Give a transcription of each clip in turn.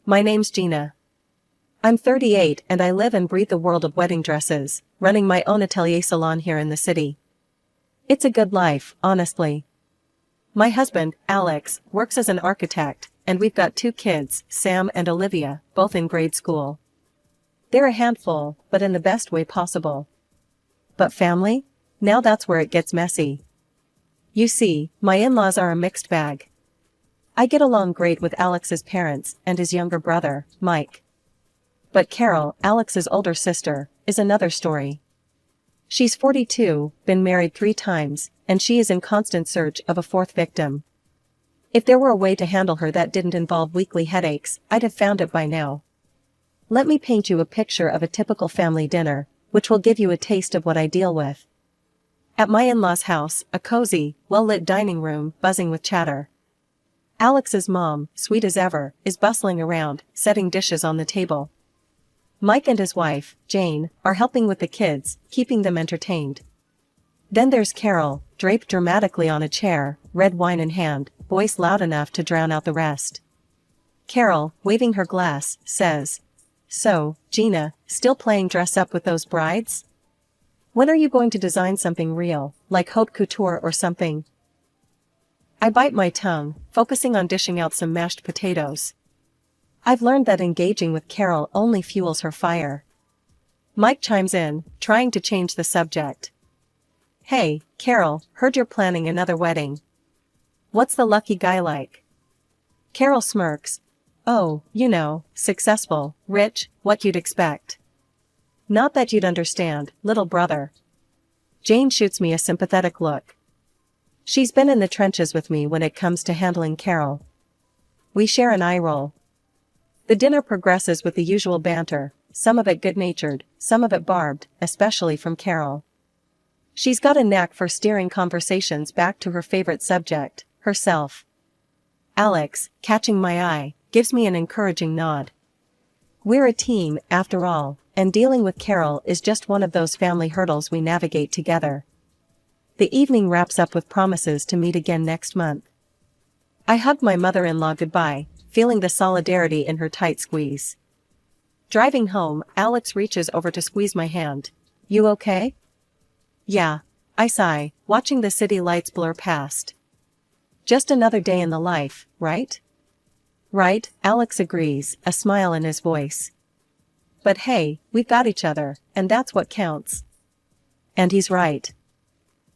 My name's Gina. I'm 38 and I live and breathe the world of wedding dresses, running my own atelier salon here in the city. It's a good life, honestly. My husband, Alex, works as an architect, and we've got 2 kids, Sam and Olivia, both in grade school. They're a handful, but in the best way possible. But family? Now that's where it gets messy. You see, my in-laws are a mixed bag. I get along great with Alex's parents and his younger brother, Mike. But Carol, Alex's older sister, is another story. She's 42, been married 3 times, and she is in constant search of a 4th victim. If there were a way to handle her that didn't involve weekly headaches, I'd have found it by now. Let me paint you a picture of a typical family dinner, which will give you a taste of what I deal with. At my in-laws' house, a cozy, well-lit dining room buzzing with chatter. Alex's mom, sweet as ever, is bustling around, setting dishes on the table. Mike and his wife, Jane, are helping with the kids, keeping them entertained. Then there's Carol, draped dramatically on a chair, red wine in hand, voice loud enough to drown out the rest. Carol, waving her glass, says, "So, Gina, still playing dress up with those brides? When are you going to design something real, like haute couture or something?" I bite my tongue, focusing on dishing out some mashed potatoes. I've learned that engaging with Carol only fuels her fire. Mike chimes in, trying to change the subject. "Hey, Carol, heard you're planning another wedding. What's the lucky guy like?" Carol smirks. "Oh, you know, successful, rich, what you'd expect. Not that you'd understand, little brother." Jane shoots me a sympathetic look. She's been in the trenches with me when it comes to handling Carol. We share an eye roll. The dinner progresses with the usual banter, some of it good-natured, some of it barbed, especially from Carol. She's got a knack for steering conversations back to her favorite subject, herself. Alex, catching my eye, gives me an encouraging nod. We're a team, after all, and dealing with Carol is just one of those family hurdles we navigate together. The evening wraps up with promises to meet again next month. I hug my mother-in-law goodbye, feeling the solidarity in her tight squeeze. Driving home, Alex reaches over to squeeze my hand. "You okay?" "Yeah," I sigh, watching the city lights blur past. "Just another day in the life, right?" "Right," Alex agrees, a smile in his voice. "But hey, we've got each other, and that's what counts." And he's right.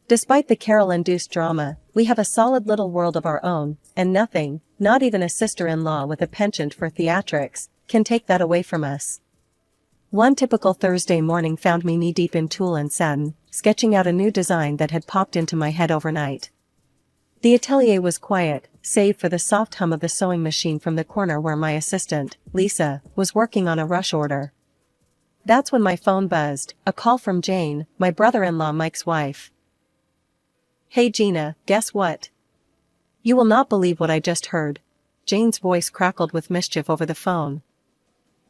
Despite the Carol-induced drama, we have a solid little world of our own, and nothing, not even a sister-in-law with a penchant for theatrics, can take that away from us. One typical Thursday morning found me knee-deep in tulle and satin, sketching out a new design that had popped into my head overnight. The atelier was quiet, save for the soft hum of the sewing machine from the corner where my assistant, Lisa, was working on a rush order. That's when my phone buzzed, a call from Jane, my brother-in-law Mike's wife. "Hey Gina, guess what? You will not believe what I just heard." Jane's voice crackled with mischief over the phone.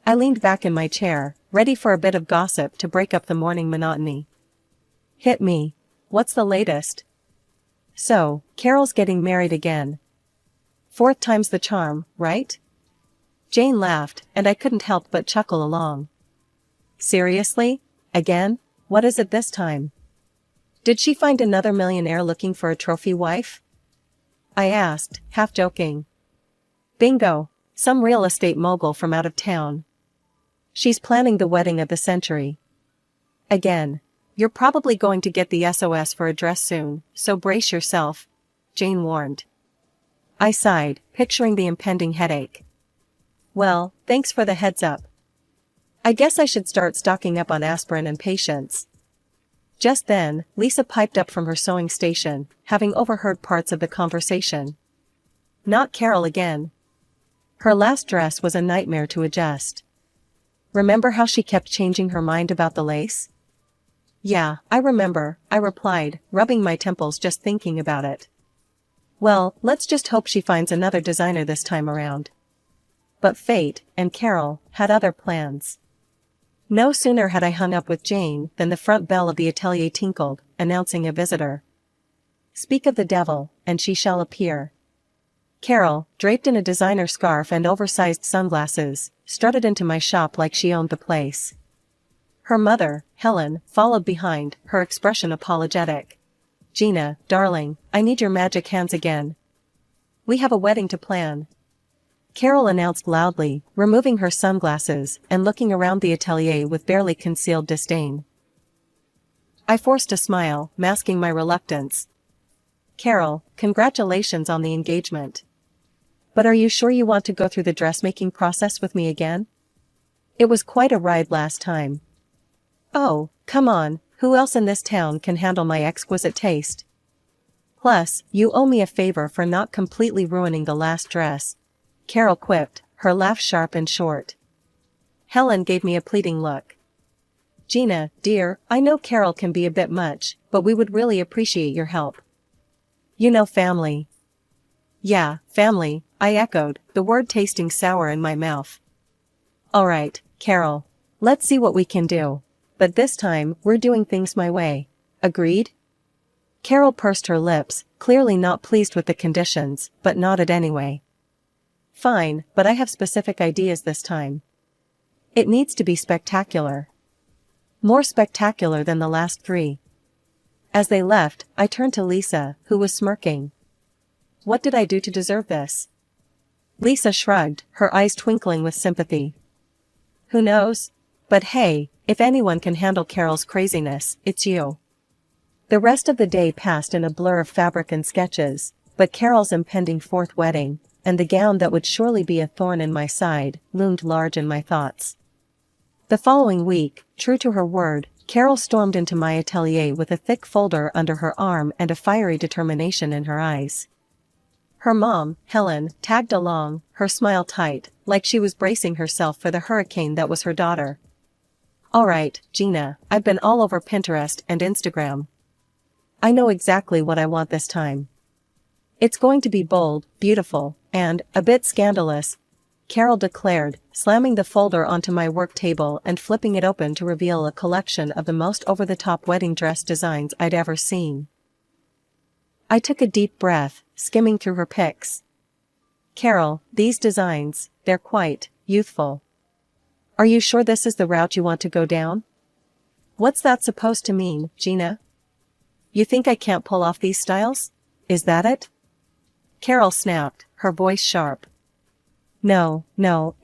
I leaned back in my chair, ready for a bit of gossip to break up the morning monotony. "Hit me. What's the latest?" "So, Carol's getting married again. 4th time's the charm, right?" Jane laughed, and I couldn't help but chuckle along. "Seriously? Again? What is it this time? Did she find another millionaire looking for a trophy wife?" I asked, half joking. "Bingo, some real estate mogul from out of town. She's planning the wedding of the century. Again. You're probably going to get the SOS for a dress soon, so brace yourself," Jane warned. I sighed, picturing the impending headache. "Well, thanks for the heads up. I guess I should start stocking up on aspirin and patience." Just then, Lisa piped up from her sewing station, having overheard parts of the conversation. Not Carol again. Her last dress was a nightmare to adjust. Remember how she kept changing her mind about the lace? "Yeah, I remember," I replied, rubbing my temples just thinking about it. "Well, let's just hope she finds another designer this time around." But fate, and Carol, had other plans. No sooner had I hung up with Jane than the front bell of the atelier tinkled, announcing a visitor. Speak of the devil, and she shall appear. Carol, draped in a designer scarf and oversized sunglasses, strutted into my shop like she owned the place. Her mother, Helen, followed behind, her expression apologetic. "Gina, darling, I need your magic hands again. We have a wedding to plan," Carol announced loudly, removing her sunglasses and looking around the atelier with barely concealed disdain. I forced a smile, masking my reluctance. "Carol, congratulations on the engagement. But are you sure you want to go through the dressmaking process with me again? It was quite a ride last time." "Oh, come on, who else in this town can handle my exquisite taste? Plus, you owe me a favor for not completely ruining the last dress," Carol quipped, her laugh sharp and short. Helen gave me a pleading look. "Gina, dear, I know Carol can be a bit much, but we would really appreciate your help. You know, family." "Yeah, family," I echoed, the word tasting sour in my mouth. "All right, Carol. Let's see what we can do. But this time, we're doing things my way. Agreed?" Carol pursed her lips, clearly not pleased with the conditions, but nodded anyway. "Fine, but I have specific ideas this time. It needs to be spectacular. More spectacular than the last three." As they left, I turned to Lisa, who was smirking. "What did I do to deserve this?" Lisa shrugged, her eyes twinkling with sympathy. "Who knows? But hey, if anyone can handle Carol's craziness, it's you." The rest of the day passed in a blur of fabric and sketches, but Carol's impending fourth wedding, and the gown that would surely be a thorn in my side, loomed large in my thoughts. The following week, true to her word, Carol stormed into my atelier with a thick folder under her arm and a fiery determination in her eyes. Her mom, Helen, tagged along, her smile tight, like she was bracing herself for the hurricane that was her daughter. "All right, Gina, I've been all over Pinterest and Instagram. I know exactly what I want this time. It's going to be bold, beautiful, and a bit scandalous," Carol declared, slamming the folder onto my work table and flipping it open to reveal a collection of the most over-the-top wedding dress designs I'd ever seen. I took a deep breath, skimming through her pics. "Carol, these designs, they're quite youthful. Are you sure this is the route you want to go down? What's that supposed to mean, Gina? You think I can't pull off these styles? Is that it?" Carol snapped, her voice sharp. No,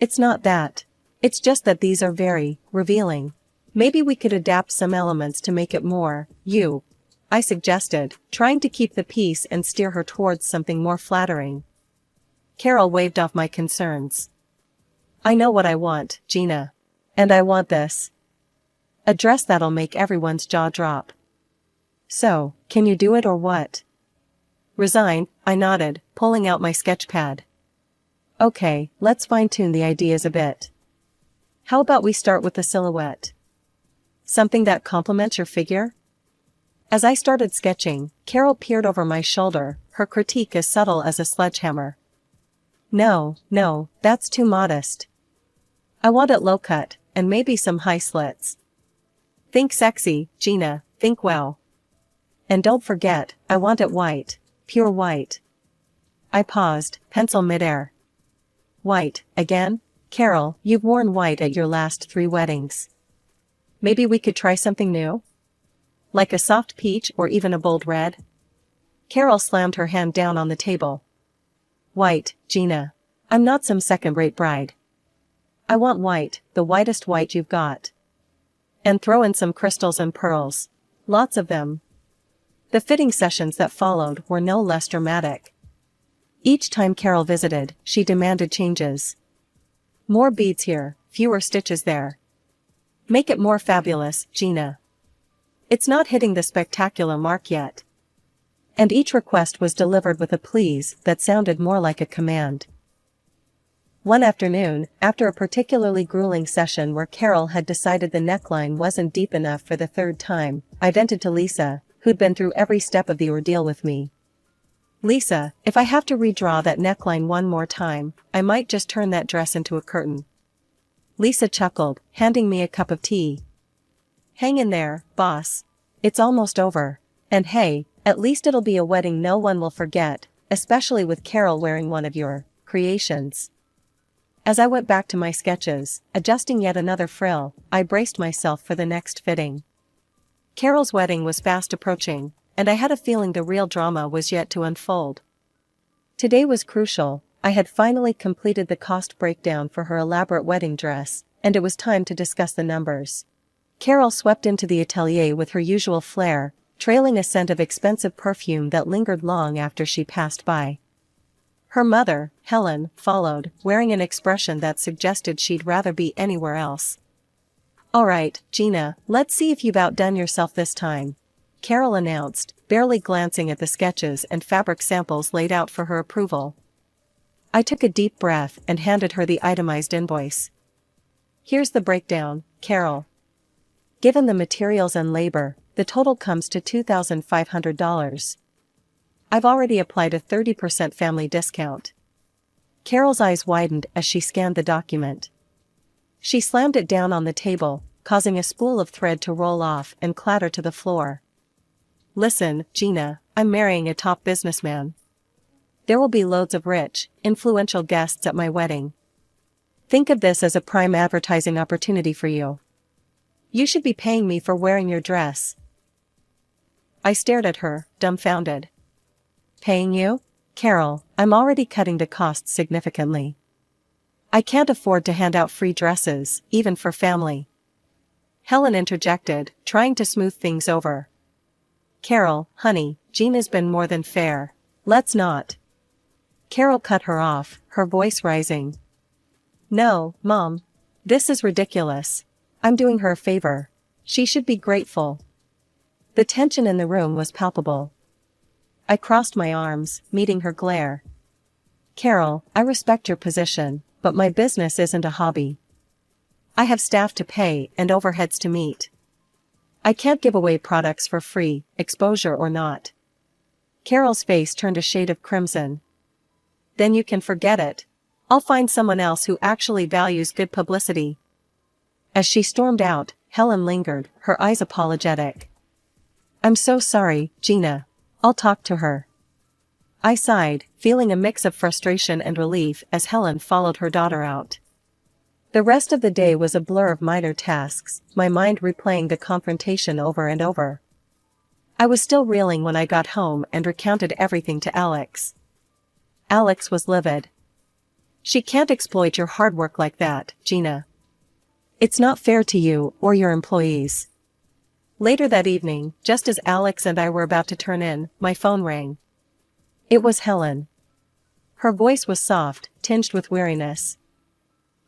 it's not that. It's just that these are very revealing. Maybe we could adapt some elements to make it more you," I suggested, trying to keep the peace and steer her towards something more flattering. Carol waved off my concerns. "I know what I want, Gina. And I want this. A dress that'll make everyone's jaw drop. So, can you do it or what?" Resigned, I nodded, pulling out my sketch pad. "Okay, let's fine-tune the ideas a bit. How about we start with the silhouette? Something that complements your figure?" As I started sketching, Carol peered over my shoulder, her critique as subtle as a sledgehammer. No, that's too modest. I want it low-cut, and maybe some high slits. Think sexy, Gina, think well. And don't forget, I want it white, pure white." I paused, pencil midair. "White, again? Carol, you've worn white at your last 3 weddings. Maybe we could try something new? Like a soft peach or even a bold red?" Carol slammed her hand down on the table. "White, Gina. I'm not some second-rate bride. I want white, the whitest white you've got. And throw in some crystals and pearls. Lots of them." The fitting sessions that followed were no less dramatic. Each time Carol visited, she demanded changes. "More beads here, fewer stitches there. Make it more fabulous, Gina. It's not hitting the spectacular mark yet." And each request was delivered with a please that sounded more like a command. One afternoon, after a particularly grueling session where Carol had decided the neckline wasn't deep enough for the 3rd time, I vented to Lisa, who'd been through every step of the ordeal with me. "Lisa, if I have to redraw that neckline one more time, I might just turn that dress into a curtain." Lisa chuckled, handing me a cup of tea. "Hang in there, boss. It's almost over. And hey, at least it'll be a wedding no one will forget," especially with Carol wearing one of your creations. As I went back to my sketches, adjusting yet another frill, I braced myself for the next fitting. Carol's wedding was fast approaching, and I had a feeling the real drama was yet to unfold. Today was crucial. I had finally completed the cost breakdown for her elaborate wedding dress, and it was time to discuss the numbers. Carol swept into the atelier with her usual flair, trailing a scent of expensive perfume that lingered long after she passed by. Her mother, Helen, followed, wearing an expression that suggested she'd rather be anywhere else. "All right, Gina, let's see if you've outdone yourself this time," Carol announced, barely glancing at the sketches and fabric samples laid out for her approval. I took a deep breath and handed her the itemized invoice. "Here's the breakdown, Carol. Given the materials and labor, the total comes to $2,500. I've already applied a 30% family discount." Carol's eyes widened as she scanned the document. She slammed it down on the table, causing a spool of thread to roll off and clatter to the floor. "Listen, Gina, I'm marrying a top businessman. There will be loads of rich, influential guests at my wedding. Think of this as a prime advertising opportunity for you. You should be paying me for wearing your dress." I stared at her, dumbfounded. "Paying you? Carol, I'm already cutting the costs significantly. I can't afford to hand out free dresses, even for family." Helen interjected, trying to smooth things over. "Carol, honey, Gina's been more than fair. Let's not." Carol cut her off, her voice rising. "No, Mom. This is ridiculous. I'm doing her a favor. She should be grateful." The tension in the room was palpable. I crossed my arms, meeting her glare. "Carol, I respect your position, but my business isn't a hobby. I have staff to pay and overheads to meet. I can't give away products for free, exposure or not." Carol's face turned a shade of crimson. "Then you can forget it. I'll find someone else who actually values good publicity." As she stormed out, Helen lingered, her eyes apologetic. "I'm so sorry, Gina. I'll talk to her." I sighed, feeling a mix of frustration and relief as Helen followed her daughter out. The rest of the day was a blur of minor tasks, my mind replaying the confrontation over and over. I was still reeling when I got home and recounted everything to Alex. Alex was livid. "She can't exploit your hard work like that, Gina. It's not fair to you or your employees." Later that evening, just as Alex and I were about to turn in, my phone rang. It was Helen. Her voice was soft, tinged with weariness.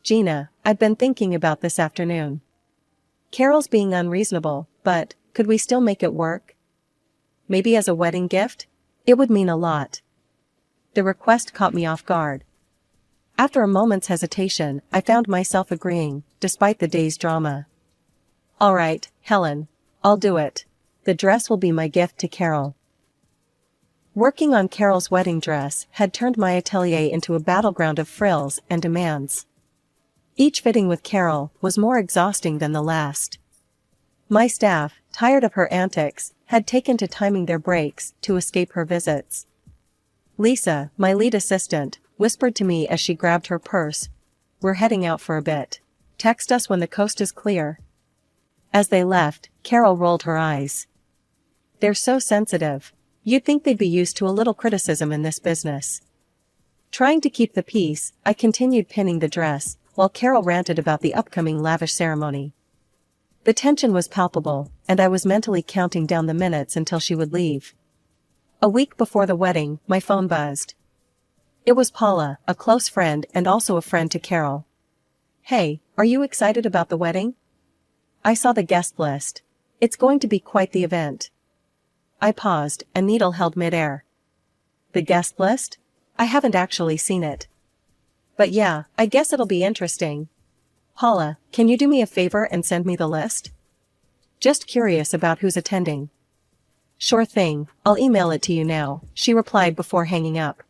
"Gina, I've been thinking about this afternoon. Carol's being unreasonable, but could we still make it work? Maybe as a wedding gift? It would mean a lot." The request caught me off guard. After a moment's hesitation, I found myself agreeing, despite the day's drama. "All right, Helen. I'll do it. The dress will be my gift to Carol." Working on Carol's wedding dress had turned my atelier into a battleground of frills and demands. Each fitting with Carol was more exhausting than the last. My staff, tired of her antics, had taken to timing their breaks to escape her visits. Lisa, my lead assistant, whispered to me as she grabbed her purse, "We're heading out for a bit. Text us when the coast is clear." As they left, Carol rolled her eyes. "They're so sensitive. You'd think they'd be used to a little criticism in this business." Trying to keep the peace, I continued pinning the dress, while Carol ranted about the upcoming lavish ceremony. The tension was palpable, and I was mentally counting down the minutes until she would leave. A week before the wedding, my phone buzzed. It was Paula, a close friend and also a friend to Carol. "Hey, are you excited about the wedding? I saw the guest list. It's going to be quite the event." I paused, a needle held midair. "The guest list? I haven't actually seen it. But yeah, I guess it'll be interesting. Paula, can you do me a favor and send me the list? Just curious about who's attending." "Sure thing, I'll email it to you now," she replied before hanging up.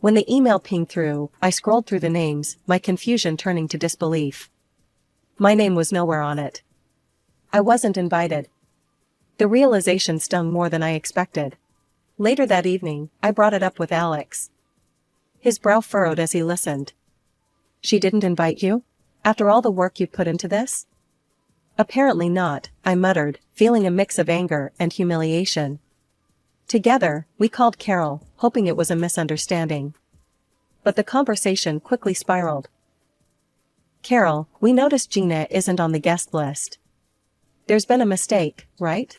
When the email pinged through, I scrolled through the names, my confusion turning to disbelief. My name was nowhere on it. I wasn't invited. The realization stung more than I expected. Later that evening, I brought it up with Alex. His brow furrowed as he listened. She didn't invite you? After all the work you put into this? Apparently not, I muttered, feeling a mix of anger and humiliation. Together, we called Carol, hoping it was a misunderstanding. But the conversation quickly spiraled. Carol, we noticed Gina isn't on the guest list. There's been a mistake, right?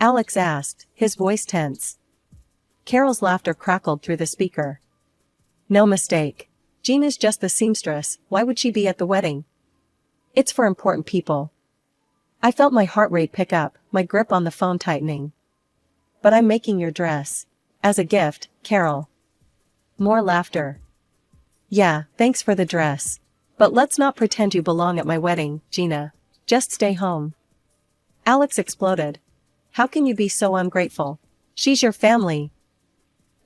Alex asked, his voice tense. Carol's laughter crackled through the speaker. No mistake. Gina's just the seamstress, why would she be at the wedding? It's for important people. I felt my heart rate pick up, my grip on the phone tightening. But I'm making your dress. As a gift, Carol. More laughter. Yeah, thanks for the dress. But let's not pretend you belong at my wedding, Gina. Just stay home. Alex exploded. How can you be so ungrateful? She's your family.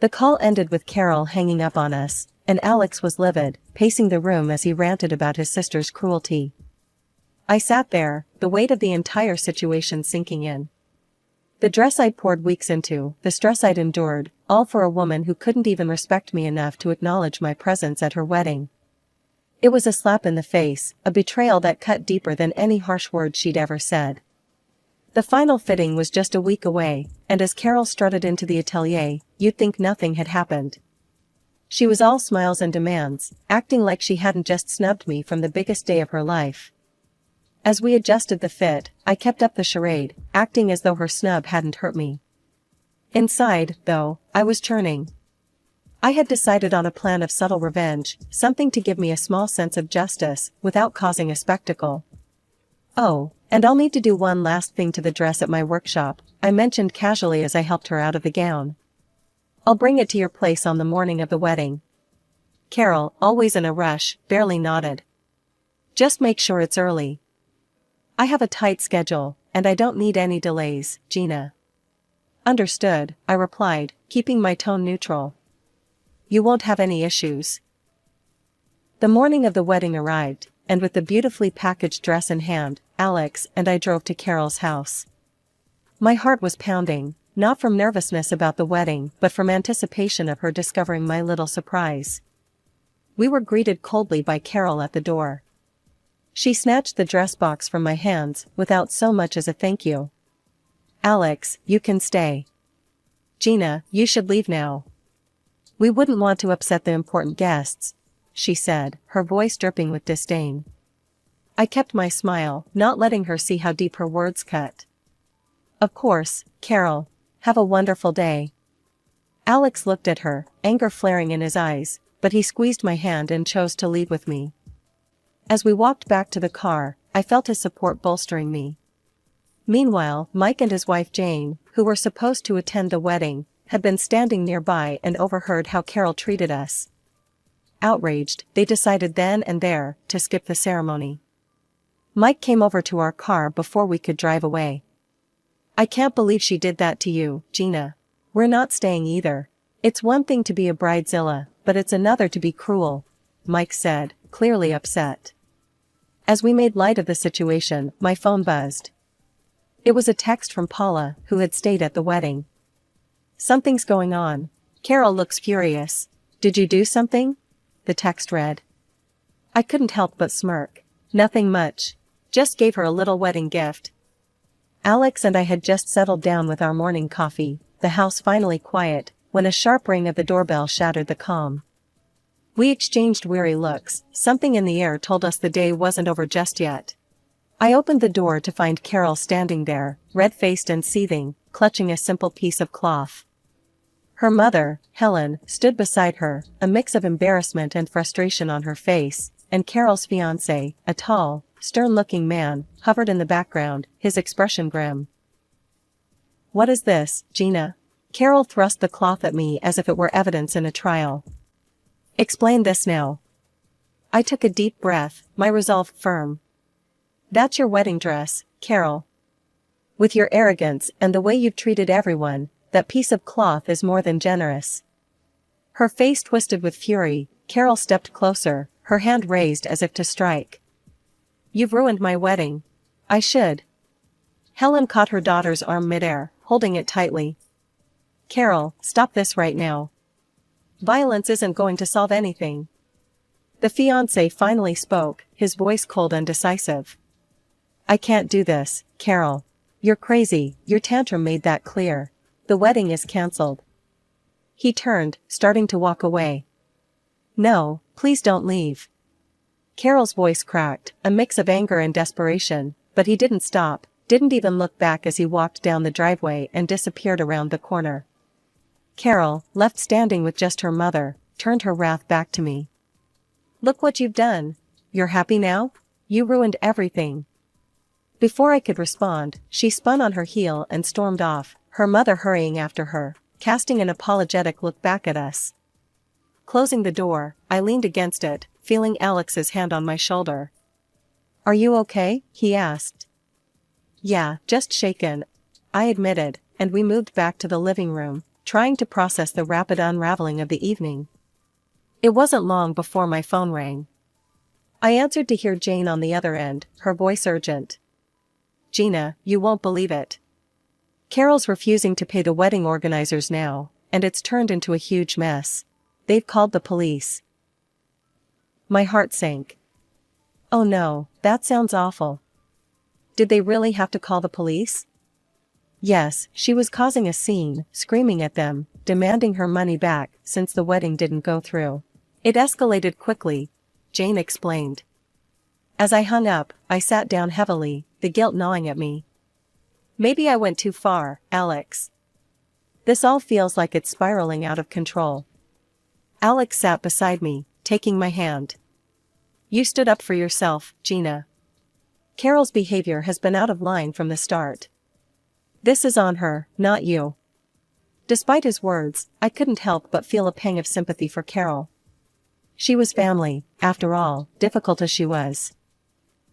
The call ended with Carol hanging up on us, and Alex was livid, pacing the room as he ranted about his sister's cruelty. I sat there, the weight of the entire situation sinking in. The dress I'd poured weeks into, the stress I'd endured, all for a woman who couldn't even respect me enough to acknowledge my presence at her wedding. It was a slap in the face, a betrayal that cut deeper than any harsh words she'd ever said. The final fitting was just a week away, and as Carol strutted into the atelier, you'd think nothing had happened. She was all smiles and demands, acting like she hadn't just snubbed me from the biggest day of her life. As we adjusted the fit, I kept up the charade, acting as though her snub hadn't hurt me. Inside, though, I was churning. I had decided on a plan of subtle revenge, something to give me a small sense of justice, without causing a spectacle. Oh, and I'll need to do one last thing to the dress at my workshop, I mentioned casually as I helped her out of the gown. I'll bring it to your place on the morning of the wedding. Carol, always in a rush, barely nodded. Just make sure it's early. I have a tight schedule, and I don't need any delays, Gina. Understood, I replied, keeping my tone neutral. You won't have any issues. The morning of the wedding arrived, and with the beautifully packaged dress in hand, Alex and I drove to Carol's house. My heart was pounding, not from nervousness about the wedding but from anticipation of her discovering my little surprise. We were greeted coldly by Carol at the door. She snatched the dress box from my hands without so much as a thank you. Alex, you can stay. Gina, you should leave now. We wouldn't want to upset the important guests, she said, her voice dripping with disdain. I kept my smile, not letting her see how deep her words cut. Of course, Carol. Have a wonderful day. Alex looked at her, anger flaring in his eyes, but he squeezed my hand and chose to leave with me. As we walked back to the car, I felt his support bolstering me. Meanwhile, Mike and his wife Jane, who were supposed to attend the wedding, had been standing nearby and overheard how Carol treated us. Outraged, they decided then and there to skip the ceremony. Mike came over to our car before we could drive away. I can't believe she did that to you, Gina. We're not staying either. It's one thing to be a bridezilla, but it's another to be cruel, Mike said, clearly upset. As we made light of the situation, my phone buzzed. It was a text from Paula, who had stayed at the wedding. Something's going on. Carol looks furious. Did you do something? The text read. I couldn't help but smirk. Nothing much. Just gave her a little wedding gift. Alex and I had just settled down with our morning coffee, the house finally quiet, when a sharp ring of the doorbell shattered the calm. We exchanged weary looks, something in the air told us the day wasn't over just yet. I opened the door to find Carol standing there, red-faced and seething, clutching a simple piece of cloth. Her mother, Helen, stood beside her, a mix of embarrassment and frustration on her face, and Carol's fiancé, a tall, stern-looking man, hovered in the background, his expression grim. What is this, Gina? Carol thrust the cloth at me as if it were evidence in a trial. Explain this now. I took a deep breath, my resolve firm. That's your wedding dress, Carol. With your arrogance and the way you've treated everyone, that piece of cloth is more than generous. Her face twisted with fury, Carol stepped closer, her hand raised as if to strike. You've ruined my wedding. I should. Helen caught her daughter's arm midair, holding it tightly. Carol, stop this right now. Violence isn't going to solve anything. The fiancé finally spoke, his voice cold and decisive. I can't do this, Carol. You're crazy, your tantrum made that clear. The wedding is cancelled. He turned, starting to walk away. No, please don't leave. Carol's voice cracked, a mix of anger and desperation, but he didn't stop, didn't even look back as he walked down the driveway and disappeared around the corner. Carol, left standing with just her mother, turned her wrath back to me. Look what you've done. You're happy now? You ruined everything. Before I could respond, she spun on her heel and stormed off, her mother hurrying after her, casting an apologetic look back at us. Closing the door, I leaned against it, feeling Alex's hand on my shoulder. Are you okay? He asked. Yeah, just shaken, I admitted, and we moved back to the living room, trying to process the rapid unraveling of the evening. It wasn't long before my phone rang. I answered to hear Jane on the other end, her voice urgent. Gina, you won't believe it. Carol's refusing to pay the wedding organizers now, and it's turned into a huge mess. They've called the police. My heart sank. Oh no, that sounds awful. Did they really have to call the police? Yes, she was causing a scene, screaming at them, demanding her money back since the wedding didn't go through. It escalated quickly, Jane explained. As I hung up, I sat down heavily, the guilt gnawing at me. Maybe I went too far, Alex. This all feels like it's spiraling out of control. Alex sat beside me, taking my hand. You stood up for yourself, Gina. Carol's behavior has been out of line from the start. This is on her, not you. Despite his words, I couldn't help but feel a pang of sympathy for Carol. She was family, after all, difficult as she was.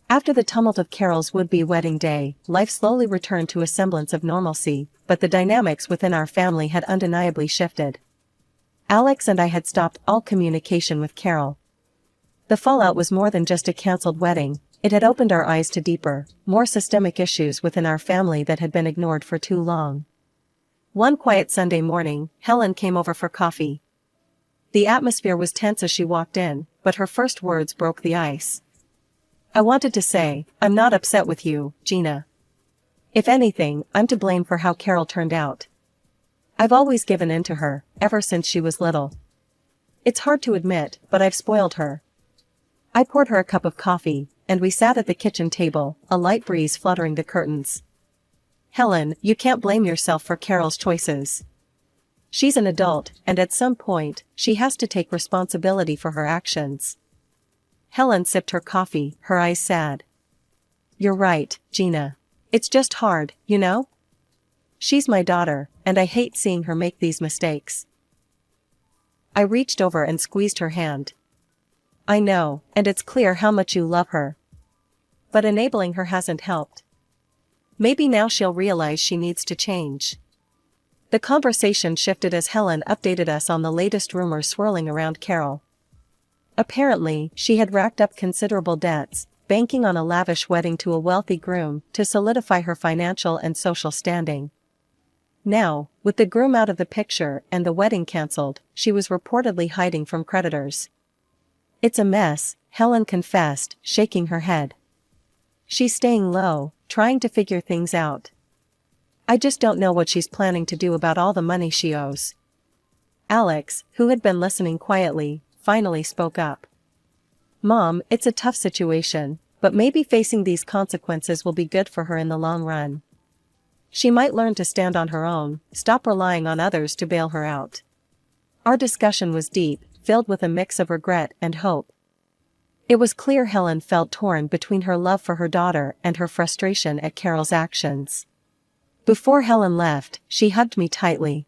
After the tumult of Carol's would-be wedding day, life slowly returned to a semblance of normalcy, but the dynamics within our family had undeniably shifted. Alex and I had stopped all communication with Carol. The fallout was more than just a cancelled wedding, it had opened our eyes to deeper, more systemic issues within our family that had been ignored for too long. One quiet Sunday morning, Helen came over for coffee. The atmosphere was tense as she walked in, but her first words broke the ice. I wanted to say, I'm not upset with you, Gina. If anything, I'm to blame for how Carol turned out. I've always given in to her, ever since she was little. It's hard to admit, but I've spoiled her. I poured her a cup of coffee, and we sat at the kitchen table, a light breeze fluttering the curtains. Helen, you can't blame yourself for Carol's choices. She's an adult, and at some point, she has to take responsibility for her actions. Helen sipped her coffee, her eyes sad. You're right, Gina. It's just hard, you know? She's my daughter, and I hate seeing her make these mistakes. I reached over and squeezed her hand. I know, and it's clear how much you love her. But enabling her hasn't helped. Maybe now she'll realize she needs to change. The conversation shifted as Helen updated us on the latest rumors swirling around Carol. Apparently, she had racked up considerable debts, banking on a lavish wedding to a wealthy groom to solidify her financial and social standing. Now, with the groom out of the picture and the wedding cancelled, she was reportedly hiding from creditors. It's a mess, Helen confessed, shaking her head. She's staying low, trying to figure things out. I just don't know what she's planning to do about all the money she owes. Alex, who had been listening quietly, finally spoke up. Mom, it's a tough situation, but maybe facing these consequences will be good for her in the long run. She might learn to stand on her own, stop relying on others to bail her out. Our discussion was deep, filled with a mix of regret and hope. It was clear Helen felt torn between her love for her daughter and her frustration at Carol's actions. Before Helen left, she hugged me tightly.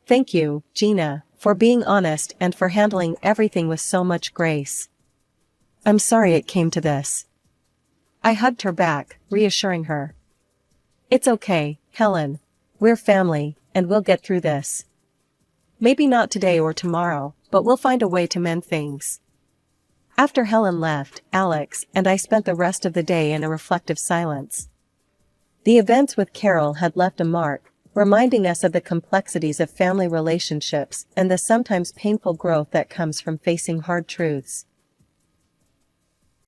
Thank you, Gina, for being honest and for handling everything with so much grace. I'm sorry it came to this. I hugged her back, reassuring her. It's okay, Helen. We're family, and we'll get through this. Maybe not today or tomorrow, but we'll find a way to mend things. After Helen left, Alex and I spent the rest of the day in a reflective silence. The events with Carol had left a mark, reminding us of the complexities of family relationships and the sometimes painful growth that comes from facing hard truths.